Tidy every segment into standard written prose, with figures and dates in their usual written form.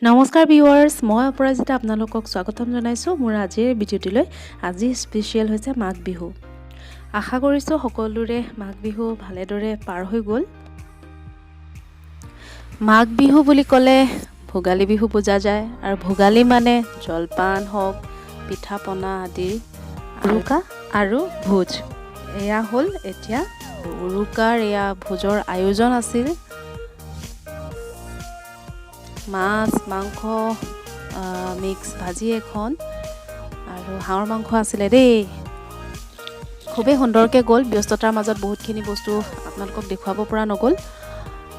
নমস্কাৰ ভিউৱাৰ্ছ, মই অপৰাজিতা আপোনালোকক স্বাগতম জনাইছোঁ মোৰ আজিৰ ভিডিঅ'টিলৈ। আজি স্পেচিয়েল হৈছে মাঘ বিহু। আশা কৰিছোঁ সকলোৰে মাঘ বিহু ভালেদৰে পাৰ হৈ গ'ল। মাঘ বিহু বুলি ক'লে ভোগালী বিহু বুজা যায়, আৰু ভোগালী মানে জলপান হওক, পিঠা পনা আদিৰ উৰুকা আৰু ভোজ। এয়া হ'ল এতিয়া উৰুকাৰ এয়া ভোজৰ আয়োজন আছিল। মাছ মাংস মিক্স ভাজি এখন আৰু হাঁহৰ মাংস আছিলে দেই। খুবেই সুন্দৰকৈ গ'ল। ব্যস্ততাৰ মাজত বহুতখিনি বস্তু আপোনালোকক দেখুৱাব পৰা নগ'ল।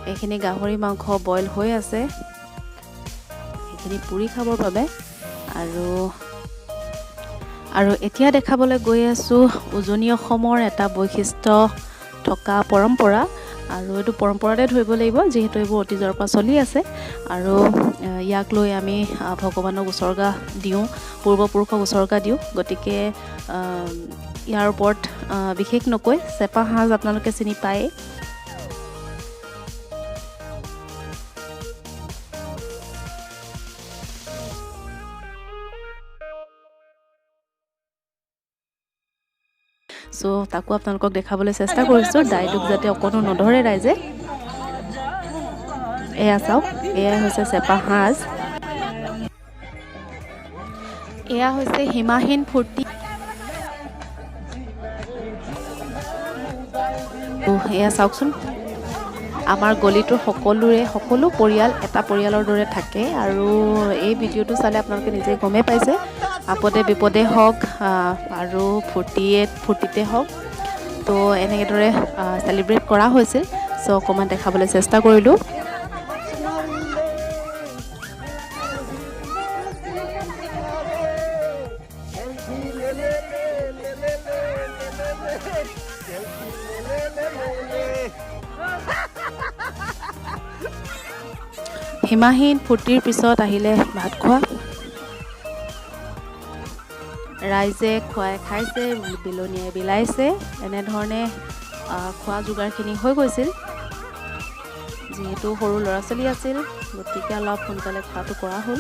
এইখিনি গাহৰি মাংস বইল হৈ আছে, সেইখিনি পুৰি খাবৰ বাবে। আৰু এতিয়া দেখাবলৈ গৈ আছোঁ উজনি অসমৰ এটা বৈশিষ্ট্য থকা পৰম্পৰা, আৰু এইটো পৰম্পৰাতে ধৰিব লাগিব যিহেতু এইবোৰ অতীজৰ পৰা চলি আছে। আৰু ইয়াক লৈ আমি ভগৱানক উছৰ্গা দিওঁ, পূৰ্বপুৰুষক উছৰ্গা দিওঁ। গতিকে ইয়াৰ ওপৰত বিশেষ নকৈ চেপা সাঁজ আপোনালোকে চিনি পায়েই। চ' তাকো আপোনালোকক দেখাবলৈ চেষ্টা কৰিছোঁ, ডাইলগ যাতে অকণো নধৰে ৰাইজে। এয়া চাওক, এয়াই হৈছে চেপা সাঁজ। এয়া হৈছে সীমাহীন ফূৰ্তি। এয়া চাওকচোন, আমাৰ গলিটোৰ সকলো পৰিয়াল এটা পৰিয়ালৰ দৰে থাকে। আৰু এই ভিডিঅ'টো চালে আপোনালোকে নিজে গমেই পাইছে, আপদে বিপদে হওক আৰু ফূৰ্তিতে হওক, তো এনেদৰে চেলিব্ৰেট কৰা হৈছিল। চ' অকণমান দেখাবলৈ চেষ্টা কৰিলোঁ। সীমাহীন ফূৰ্তিৰ পিছত আহিলে ভাত খোৱা। ৰাইজে খাইছে, বিলনীয়াই বিলাইছে। এনেধৰণে খোৱা যোগাৰখিনি হৈ গৈছিল। যিহেতু সৰু ল'ৰা ছোৱালী আছিল, গতিকে অলপ সোনকালে খোৱাটো কৰা হ'ল।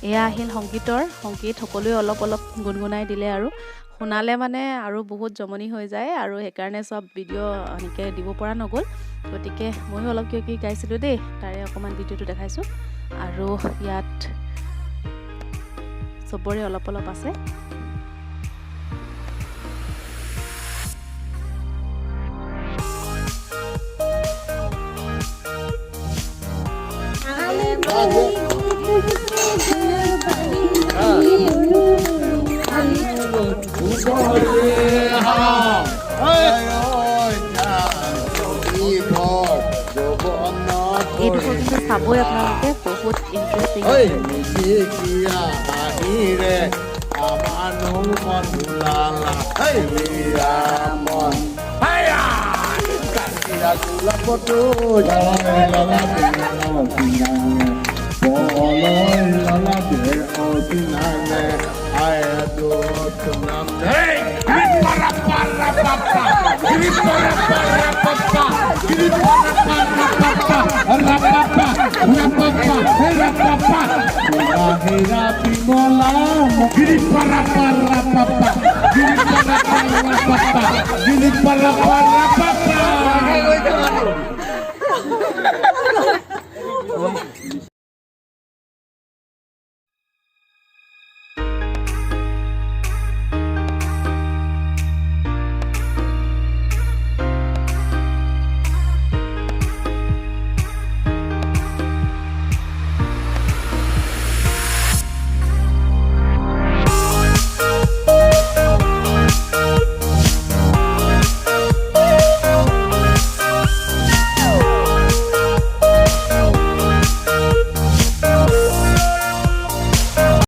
এয়া আহিল সংগীত সকলোৱে অলপ গুণগুণাই দিলে, আৰু শুনালে মানে আৰু বহুত জমনি হৈ যায়, আৰু সেইকাৰণে চব ভিডিঅ' এনেকৈ দিব পৰা নগ'ল। গতিকে ময়ো অলপ কিবা গাইছিলোঁ দেই, তাৰে অকণমান ভিডিঅ'টো দেখাইছোঁ। আৰু ইয়াত চবৰে অলপ আছে। এইটো কিন্তু চাবই আপোনালোকে, বহুত ইণ্টাৰেষ্টিং।